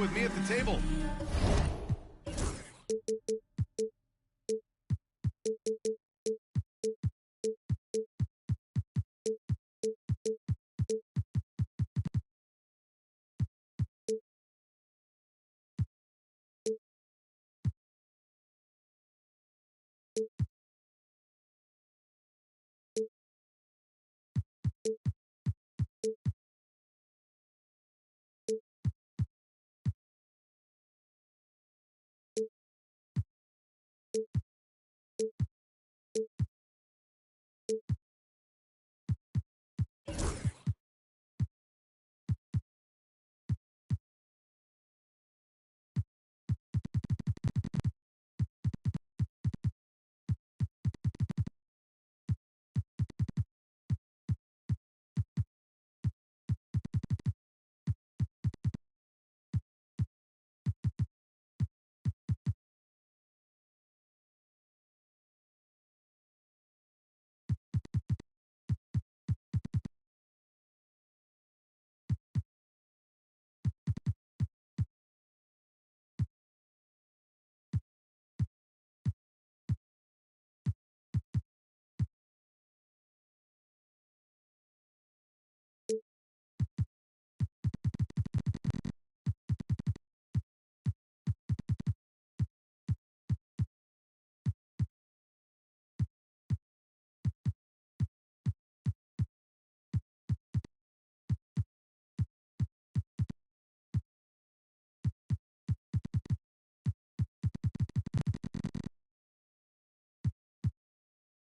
with me at the table.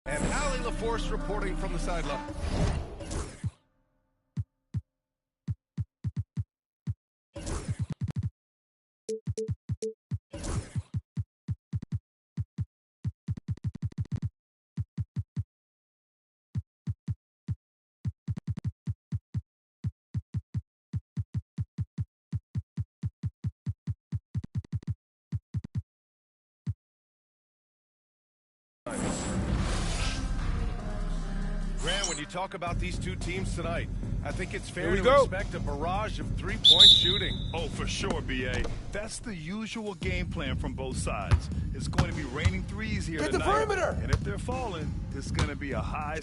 And Allie LaForce reporting from the sideline. Grant, when you talk about these two teams tonight, I think it's fair to expect a barrage of three-point shooting. Oh, for sure, B.A. That's the usual game plan from both sides. It's going to be raining threes here tonight. Hit the perimeter! And if they're falling, it's going to be a high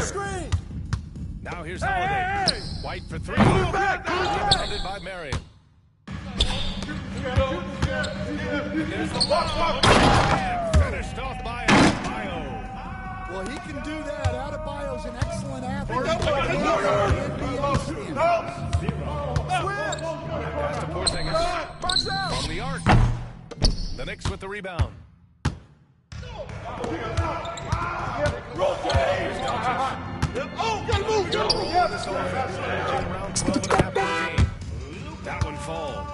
screen. Now here's Holiday. White for three. Rebounded by Marion. There's the block. And finished off by Adebayo. Well, he can do that. Adebayo's an excellent athlete. Pass to Porzingis. From the arc. The Knicks with the rebound. This offense averaging around 12.5 per game. That one falls.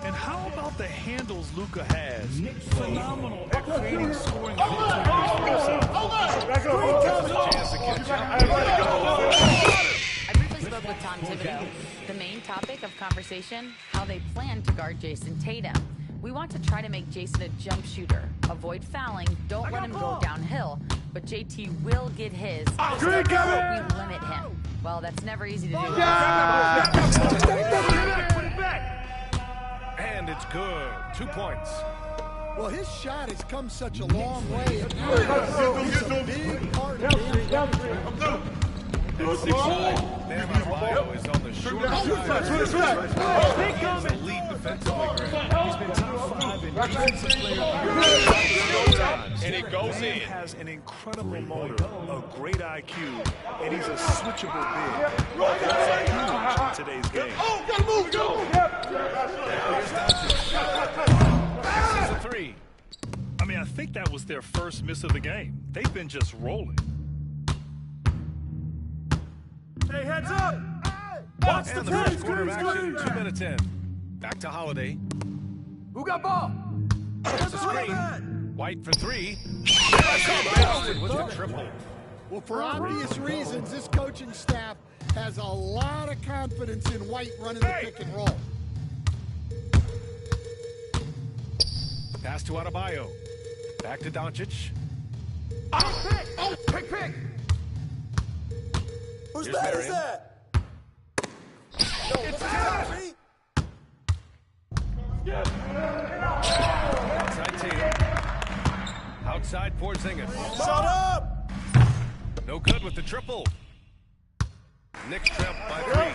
And how about the handles Luka has? Phenomenal at creating scoring opportunities for himself. Chance to catch up. I briefly spoke with Tom Thibodeau. The main topic of conversation, how they plan to guard Jason Tatum. We want to try to make Jason a jump shooter. Avoid fouling, don't let him go downhill. But JT will get his. We limit him. Well, that's never easy to do. And it's good. 2 points. Well, his shot has come such a long way. And now he's a big part of it. Bam Adebayo is on the short side. He's elite defensively, Grant. He's been top 5 in defensive player of the year. And it goes in. He has an incredible motor, a great IQ, and he's a switchable big. That's huge in today's game. Oh, gotta move, go! This is a three. I mean, I think that was their first miss of the game. They've been just rolling. Hey, heads up! Watch the first quarter of action, 2 minutes in. Back to Holiday. Who got ball? There's a screen. White for three. With a triple. Well, for obvious reasons, this coaching staff has a lot of confidence in White running the pick and roll. Pass to Adebayo. Back to Doncic. Pick! Whose Here's bad Marion. is that? It's Outside Tatum. Outside Porzingis. Shut up! No good with the triple. Knicks trapped by 3.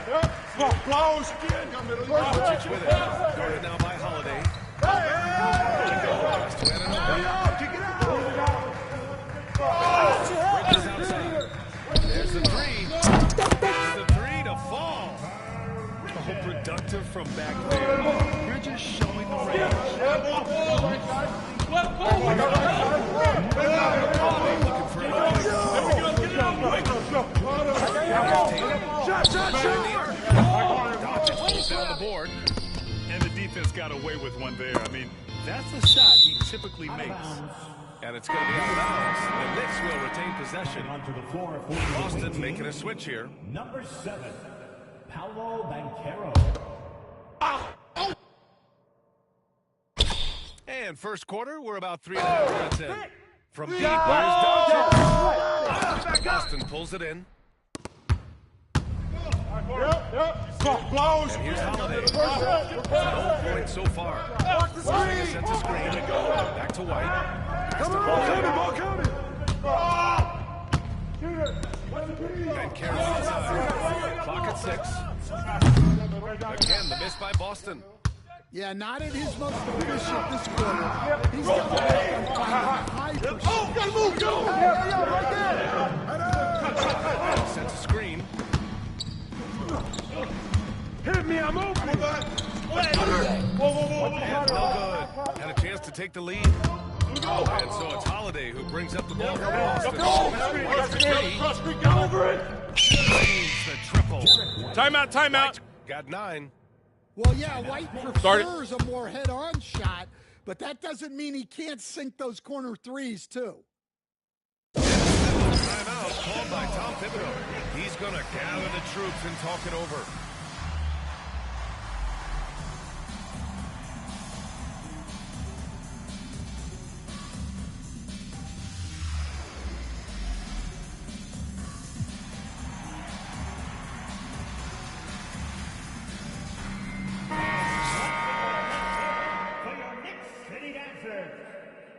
Close! Doncic with it. Guarded now by Holiday. Pass to Anunoby. Bridges outside. There's the 3. There's the 3 to fall. Oh, productive from back there. You're just showing the range. Looking for Doncic pulls down the board. And the defense got away with one there. I mean, that's a shot he typically makes. And it's going to be out of bounds. The Knicks will retain possession. Boston making a switch here. Number 7, Paolo Banchero. And first quarter, we're about 3.5 minutes in. From deep, where's Doncic? Boston pulls it in. And here's Holiday. No points so far. Porzingis sends a screen. Back to White. And Carroll inside. Clock at 6. Again, the miss by Boston. Yeah, not at his most efficient this quarter. He's got to work on finding high percent. Oh, gotta move, go! Right there! Sets a screen. Hit me, I'm open! And no good. Had a chance to take the lead. And so it's Holiday who brings up the ball for Boston. The triple. Timeout. White got 9. Well, yeah, White prefers a more head-on shot, but that doesn't mean he can't sink those corner threes, too. Timeout called by Tom Thibodeau. He's going to gather the troops and talk it over.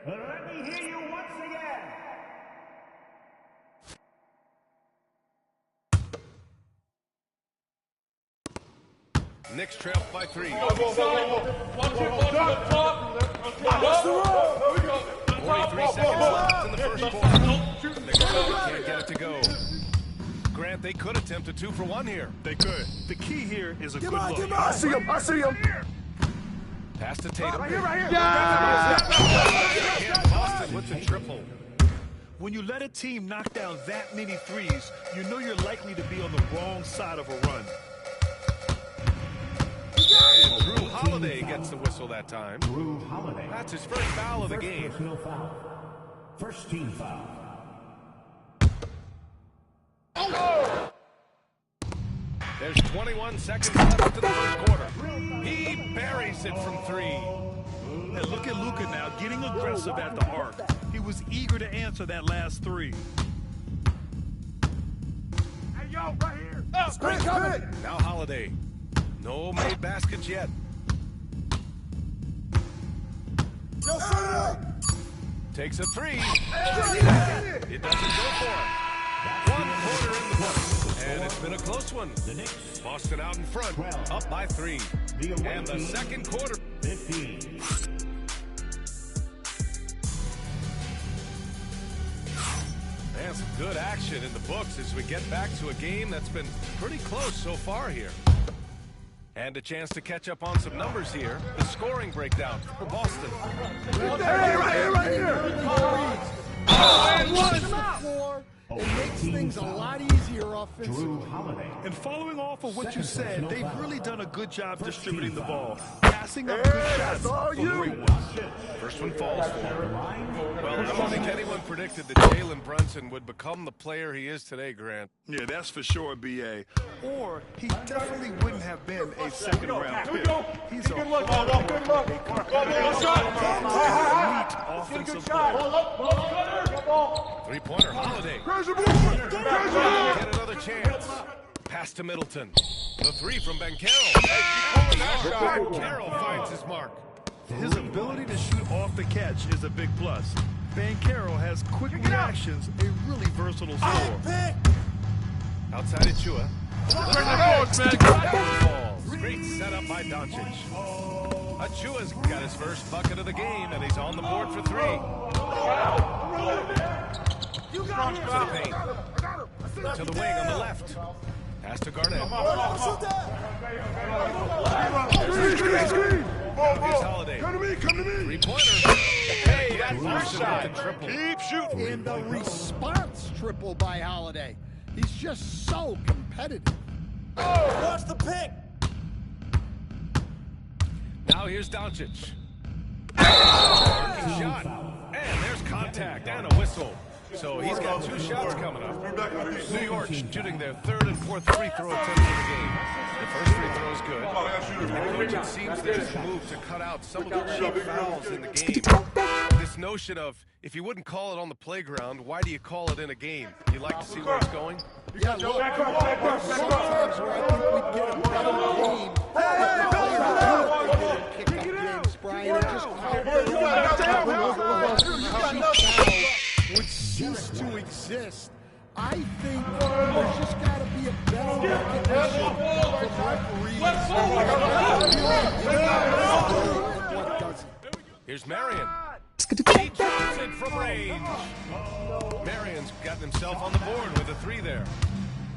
Let me hear you once again. Knicks trail by 3. 43 seconds left in the first quarter. Knicks can't get it to go. Grant, they could attempt a 2-for-1 here. They could. The key here is a good look. I see him. Pass to Tatum. Right here. Again, Boston with the triple. When you let a team knock down that many threes, you know you're likely to be on the wrong side of a run. And Drew Holiday gets the whistle that time. Drew Holiday. That's his first foul of the game. Personal foul. First team foul. There's 21 seconds left in the first quarter. He buries it from 3. And look at Luka now, getting aggressive at the arc. He was eager to answer that last 3. Hey, yo, right here. Screen coming. Now Holiday. No made baskets yet. Takes a 3. It doesn't go for it. 1 quarter in the books. And it's been a close one. Boston out in front, up by 3. And the second quarter. 15. Man, some good action in the books as we get back to a game that's been pretty close so far here. And a chance to catch up on some numbers here. The scoring breakdown for Boston. Right here. It makes things a lot easier offensively. And following off of what you said, they've really done a good job distributing the ball. Passing up good shots for great ones. First one falls for him. Well, I don't think anyone predicted that Jalen Brunson would become the player he is today, Grant. Yeah, that's for sure, B.A. Or he definitely wouldn't have been a second-round pick. He's a offensive player. Three-pointer, Holiday. Get another chance. Pass to Middleton. The 3 from Banchero. Banchero finds his mark. mark. His ability to shoot off the catch is a big plus. Banchero has quick reactions, a really versatile scorer. Outside Achua. Great setup by Doncic. Achua's got his first bucket of the game, and he's on the board for three. To the paint. To the wing on the left. Pass to Garnett. Here's Holiday. Come to me. Three-pointer. Hey, that first shot. Triple. Keep shooting. And the response triple by Holiday. He's just so competitive. Watch the pick. Now here's Doncic. Shot. And there's contact and a whistle. So he's got two shots coming up. New York shooting their third and fourth free throw attempts of the game. The first free throw is good. And coach, it seems there's a move to cut out some of the cheap fouls in the game. This notion of, if you wouldn't call it on the playground, why do you call it in a game? You like to see where it's going? Yeah, look, sometimes where I think we'd get a better game if the players do kick up games, Brian, and just would cease to exist. I think there's just got to be a better recognition from referees. Here's Marion. He drops it from range. Marion's gotten himself on the board with a three there.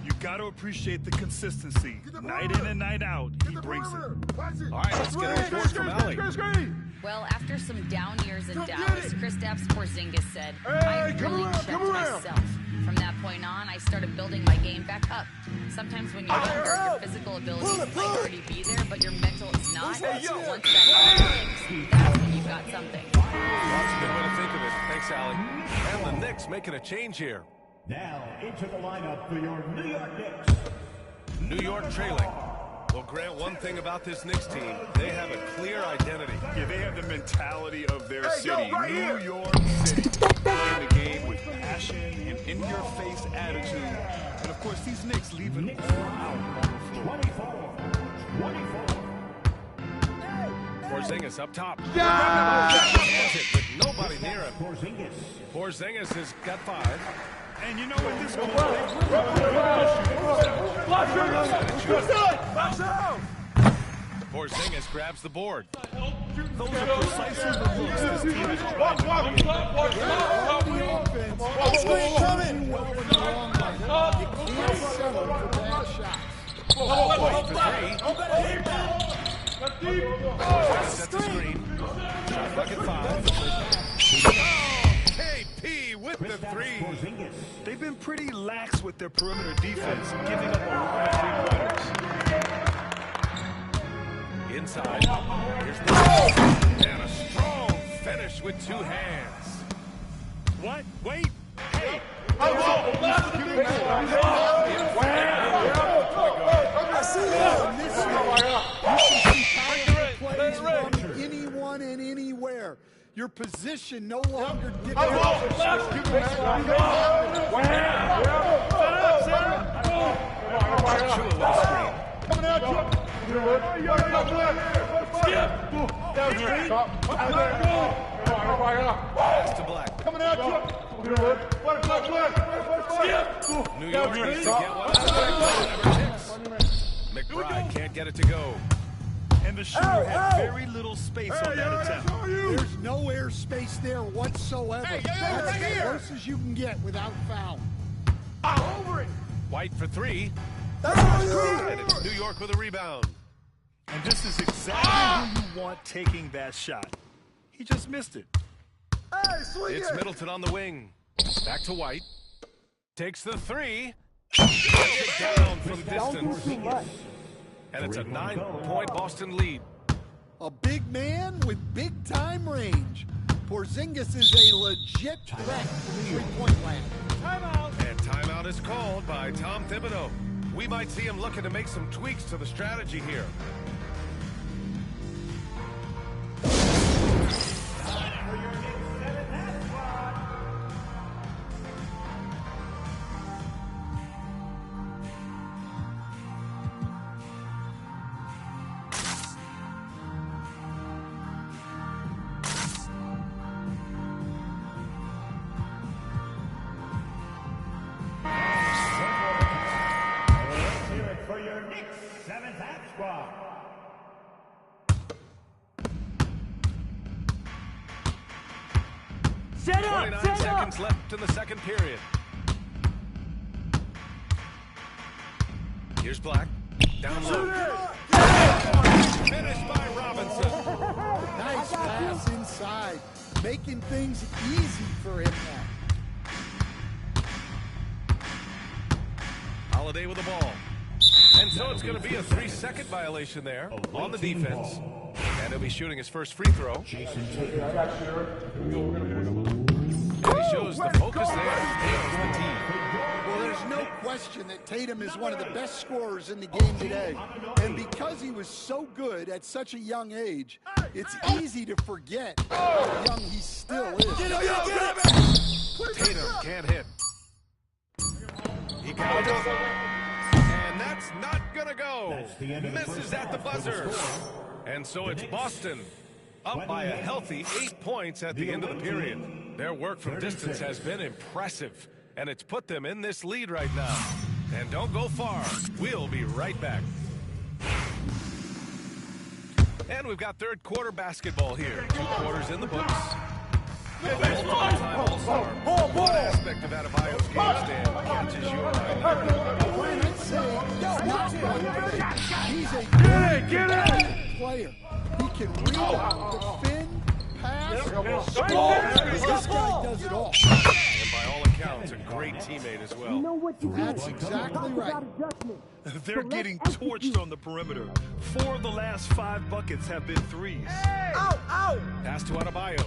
You got to appreciate the consistency. Night in and night out, he brings it. All right, let's get a report from Allie. Well, after some down years in Dallas, Kristaps Porzingis said, I really checked myself. From that point on, I started building my game back up. Sometimes when you're younger, your physical abilities might already be there, but your mental is not. Once that all clicks, that's when you've got something. That's a good way to think of it. Thanks, Allie. And the Knicks making a change here. Now into the lineup for your New York Knicks. New York trailing. Well, Grant, one thing about this Knicks team, they have a clear identity. Yeah, they have the mentality of their city. New York City. Playing the game with passion and in-your-face attitude. And, of course, these Knicks leave it all out on the floor. 24. Porzingis up top. Hands it with nobody near him. Porzingis has got 5. And you know what this one Porzingis grabs the board. Those are precisely the moves this team is trying to Set the screen. Shot bucket 5. KP with the 3. They've been pretty lax with their perimeter defense, giving up a lot of three-pointers. Inside. Here's the and a strong finish with 2 hands. What? Wait. Hey. I see that. Anyone and anywhere. Your position no longer dictates. Coming out, Pass to Black. Coming out, New York needs to get one out. McBride can't get it to go. And the shooter had very little space on that attempt. There's no air space there whatsoever. That's as close as you can get without foul. White for 3. And it's New York with a rebound. And this is exactly who you want taking that shot. He just missed it. It's Middleton on the wing. Back to White. Takes the 3. Down from distance. And it's a 9-point Boston lead. A big man with big-time range. Porzingis is a legit threat from three-point land. Timeout. And timeout is called by Tom Thibodeau. We might see him looking to make some tweaks to the strategy here. 29 seconds left in the second period. Here's Black. Down low. Finished by Robinson. Nice pass inside, making things easy for him now. Holiday with the ball. And so it's going to be a 3-second violation there on the defense. And he'll be shooting his first free throw. And he shows the focus there. Tails the team. Well, there's no question that Tatum is one of the best scorers in the game today. And because he was so good at such a young age, it's easy to forget how young he still is. Tatum can't hit. He got it. And that's not going to go. Misses at the buzzer. And so it's Boston up by a healthy 8 points at the end of the period. Their work from distance has been impressive, and it's put them in this lead right now. And don't go far. We'll be right back. And we've got third quarter basketball here. 2 quarters in the books. Multiple-time All-Star. What aspect of Adebayo's game stand catches your eye? When I say it's not one thing, he's a good player. He can rebound, defend, pass, score. This guy does it all. And by all accounts, a great teammate as well. That's exactly right. They're getting torched on the perimeter. 4 of the last 5 buckets have been threes. Pass to Adebayo.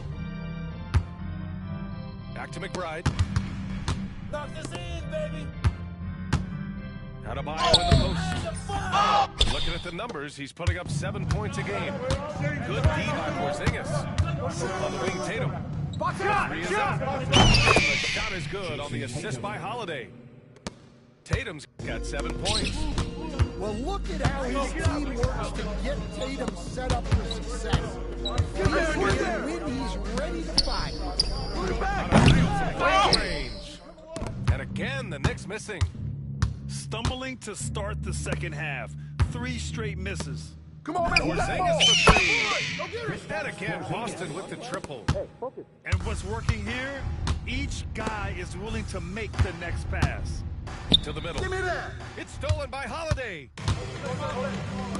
Back to McBride. Knock this in, baby. Adebayo in the post. Looking at the numbers, he's putting up 7 points a game. Good D by Porzingis. On the wing, Tatum. Three is up. The shot is good on the assist by Holiday. Tatum's got 7 points. Well, look at how his team works to get Tatum set up for success. He's ready to win, he's ready to fight. Range. And again, the Knicks missing. Stumbling to start the second half. 3 straight misses. Come on, man. Porzingis for 3. And again, Boston with the triple. And what's working here? Each guy is willing to make the next pass. To the middle. Give me that. It's stolen by Holiday.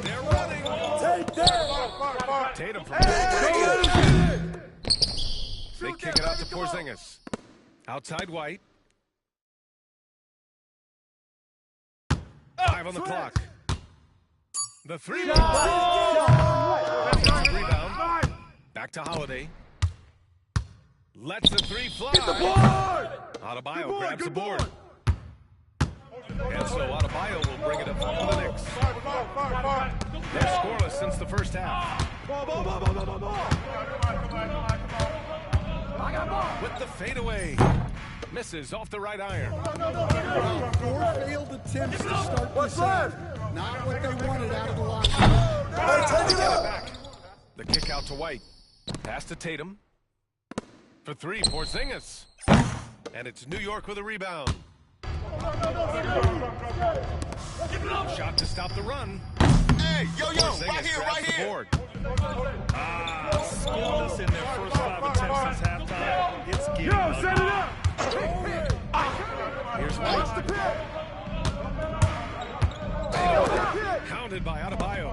They're running. Take that. Tatum from They kick it out to Porzingis. Outside White. 5 on the clock. The 3 rebound. Back to Holiday. Lets the 3 fly. Adebayo grabs the board. And so Adebayo will bring it up for the Knicks. They're scoreless since the first half. With the fadeaway. Misses off the right iron. Well, 4 failed attempts to start this half. Not what they wanted out of the locker room. Get it back. The kick out to White. Pass to Tatum. For 3, Porzingis. And it's New York with a rebound. Shot to stop the run. Hey, yo, Porzingis right here, grabs right the here. board. Scoreless in their first 5 attempts since halftime. It's getting set it up. Here's White. Hounded by Adebayo.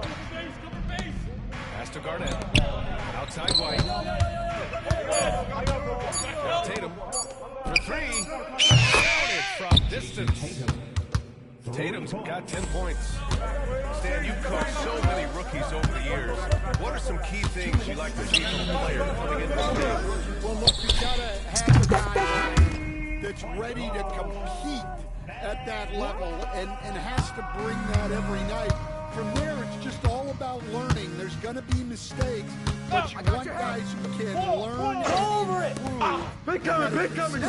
Pass to Garnett. Outside White. Now Tatum for 3. Counted from distance. Tatum's got 10 points. Stan, you've coached so many rookies over the years. What are some key things you like to see from a player coming into the game? Well, look, you gotta have a guy that's ready to compete at that level and has to bring that every night. From there, it's just all about learning. There's gonna be mistakes, but you want guys who can learn and improve. Big coming.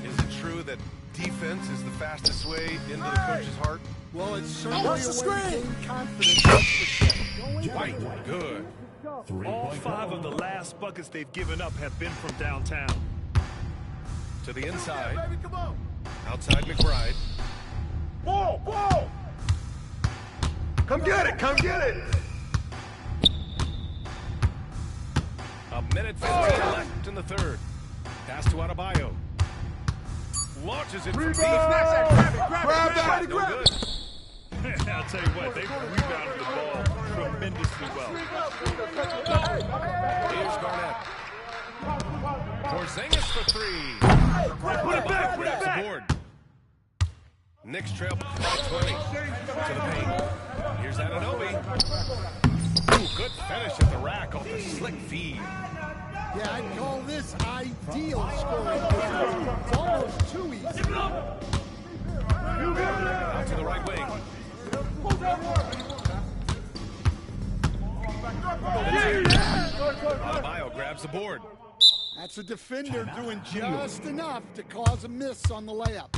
Is it true that defense is the fastest way into the coach's heart? Well, it's certainly a way to gain confidence. That's for sure. White, good. All 5 of the last buckets they've given up have been from downtown. To the inside. Baby, come on. Outside McBride. Ball. Come get it. A minute 15 left in the third. Pass to Adebayo. Launches it from deep. Grab that. No good. I'll tell you what, they've rebounded the ball tremendously well. Here's Garnett. Porzingis for three. Put it back, put it Grabs the back. board. Knicks trail by 20 to the paint. Here's Anunoby. Ooh, good finish at the rack off the slick feed. Yeah, I'd call this ideal scoring. It's almost too easy. Out to the right wing. Adebayo grabs the board. That's a defender doing just enough to cause a miss on the layup.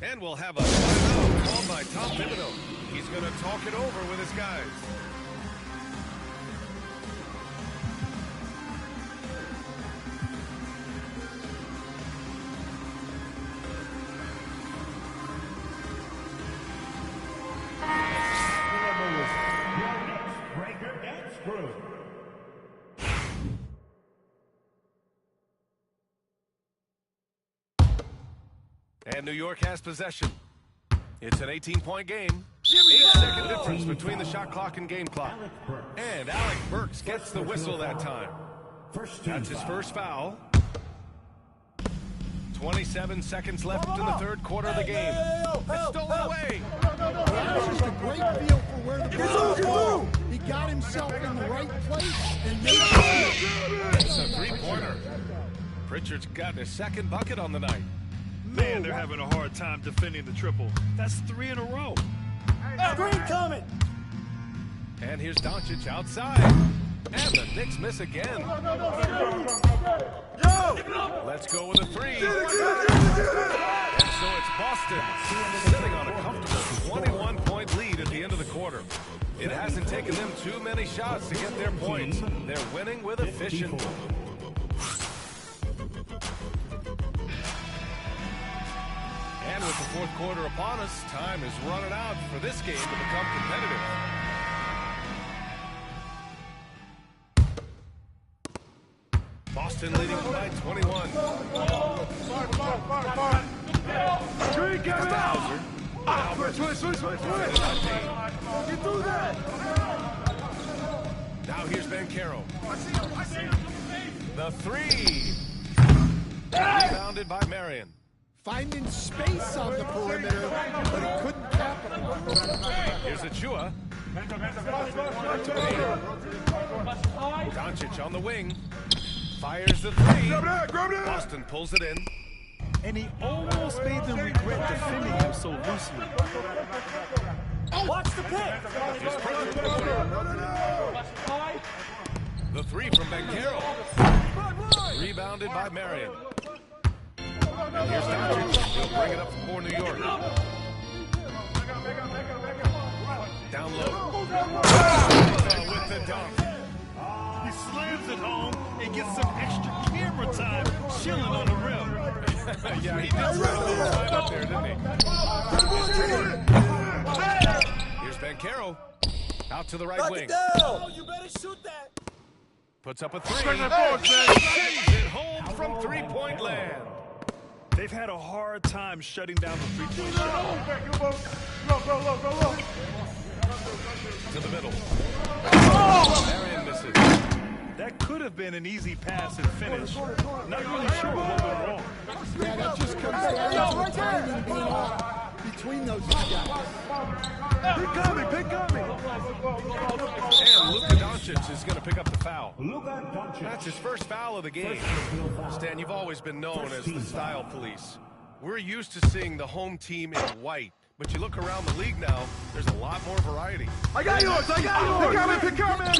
And we'll have a timeout called by Tom Thibodeau. He's going to talk it over with his guys. Breaker and screw. And New York has possession. It's an 18-point game. 8-second difference between the shot clock and game clock. And Alec Burks gets the whistle that time. That's his first foul. 27 seconds left in the third quarter of the game. It's stolen away. That's just a great feel for where the ball is going. He got himself in the right place and made it. It's a three-pointer. Pritchard's got his second bucket on the night. Man, they're having a hard time defending the triple. That's 3 in a row. Screen coming. And here's Doncic outside. And the Knicks miss again. Let's go with a three. And so it's Boston sitting on a comfortable 21-point lead at the end of the quarter. It hasn't taken them too many shots to get their points. They're winning with efficiency. And with the fourth quarter upon us, time is running out for this game to become competitive. Boston leading by 21. Hauser. Get through that. Now here's Banchero. The three. Rebounded by Marion. Finding space on the perimeter, but he couldn't capitalize. Here's Achua. Doncic on the wing. Fires the three. Boston pulls it in. And he almost made them regret defending him so loosely. Watch the pick. Here's Pritchard. The three from Banchero. Rebounded by Marion. And here's Doncic. He'll bring it up for New York. Down low. With the dunk. He slams it home and gets some extra camera time chilling on the rim. Yeah, he did spend a little time up there, didn't he? Here's Banchero. Out to the right wing. Oh, you better shoot that. Puts up a three. Sends it home from three-point land. They've had a hard time shutting down the three-point shot. To the middle. Marion misses. That could have been an easy pass and finish. Not really sure what went wrong. Yeah, that just comes down to the timing being off between those two guys. Pick coming. And Luka Doncic is going to pick up the foul. Luka Doncic. That's his first foul of the game. Stan, you've always been known as the style police. We're used to seeing the home team in white, but you look around the league now, there's a lot more variety. I got yours. Pick coming.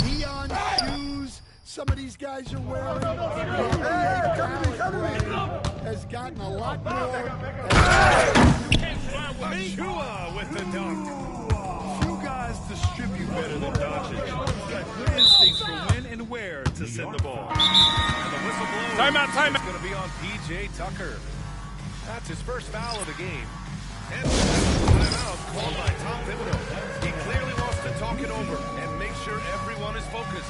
Neon shoes some of these guys are wearing. Has gotten a lot more. Achua with the dunk. Few guys distribute better than Doncic. He's got good instincts for when and where to send the ball. And the whistle blows. Timeout. It's going to be on P.J. Tucker. That's his first foul of the game. And timeout called by Tom Thibodeau. He clearly wants to talk it over and make sure everyone is focused.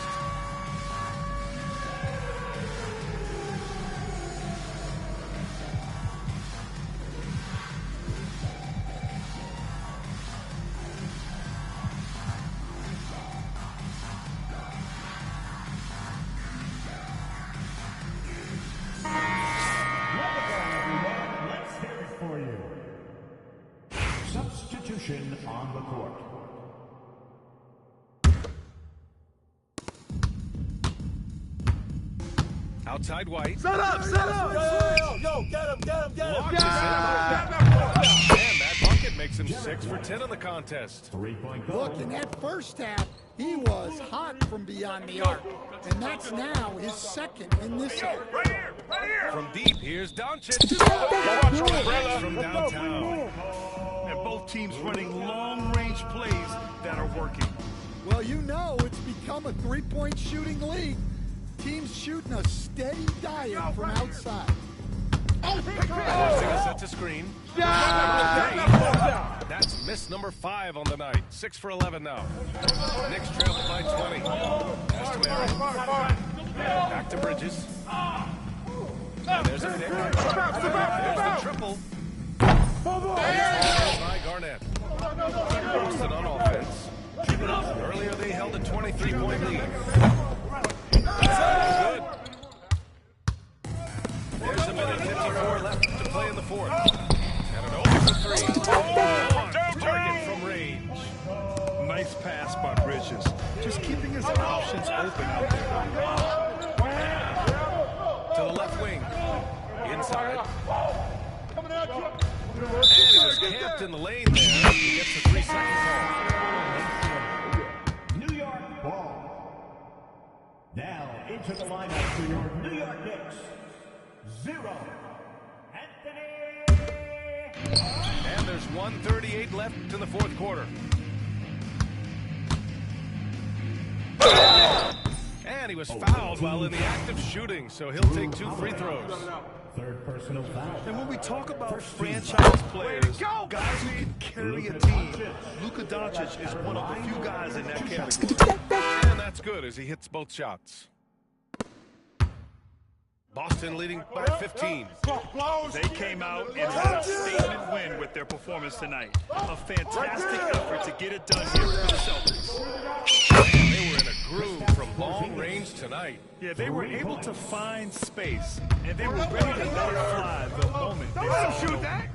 Action on the court. Outside White. Set up! Yo, get him! Launches it. And that bucket makes him 6 for 10 in the contest. 3-point goal. Look, in that first half, he was hot from beyond the arc. And that's now his second in this half. From deep, here's Doncic. From downtown. And both teams running long-range plays that are working. Well, you know it's become a three-point shooting league. Teams shooting a steady diet from outside. Forcing a set to screen. That's miss number 5 on the night. 6 for 11 now. Knicks trail by 20. Pass to Mary. Back to Bridges. And there's a pick. There's the triple. By Garnett. Boston on offense. Earlier they held a 23-point lead. Good. There's a minute 54 left to play in the fourth. And an open for 3. Target from range. Nice pass by Bridges. Just keeping his options open out there. To the left wing. Inside. And he was camped in the lane there. He gets the 3-second call. New York ball. Now into the lineup for your New York Knicks. 0. Anthony. And there's 1:38 left in the fourth quarter. And he was fouled while in the act of shooting, so he'll take 2 free throws. Third personal foul. And when we talk about franchise players, guys who can carry a team, Luka Doncic is one of the few guys in that category. And that's good as he hits both shots. Boston leading by 15. They came out and had a statement win with their performance tonight. A fantastic effort to get it done here for the Celtics. And they were in a groove from long range tonight. Yeah, they were able to find space, and they were ready to let it fly the moment they saw shoot that.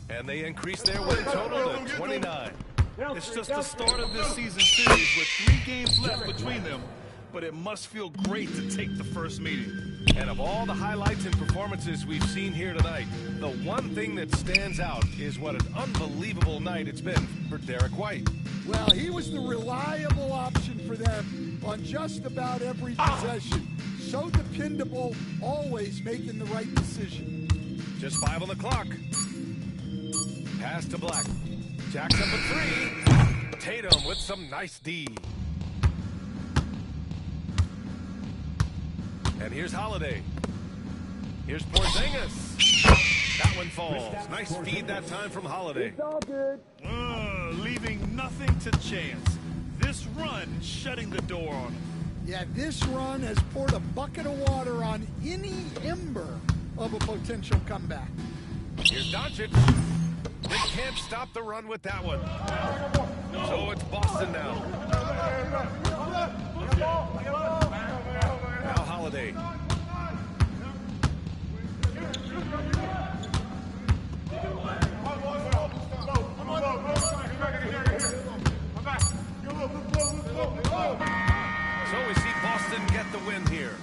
And they increased their win total to 29. It's just the start of this season series with 3 games left between them, but it must feel great to take the first meeting. And of all the highlights and performances we've seen here tonight, the one thing that stands out is what an unbelievable night it's been for Derek White. Well, he was the reliable option for them on just about every possession. So dependable, always making the right decision. Just 5 on the clock. Pass to Black. Jacks up a 3. Tatum with some nice D. And here's Holiday. Here's Porzingis. That one falls. Nice feed that time from Holiday. Leaving nothing to chance. This run shutting the door on him. Yeah, this run has poured a bucket of water on any ember of a potential comeback. Here's Doncic. They can't stop the run with that one. So it's Boston now. Now Holiday. So we see Boston get the win here.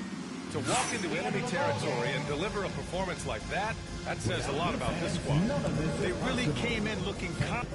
To walk into enemy territory and deliver a performance like that, that says a lot about this squad. They really came in looking confident.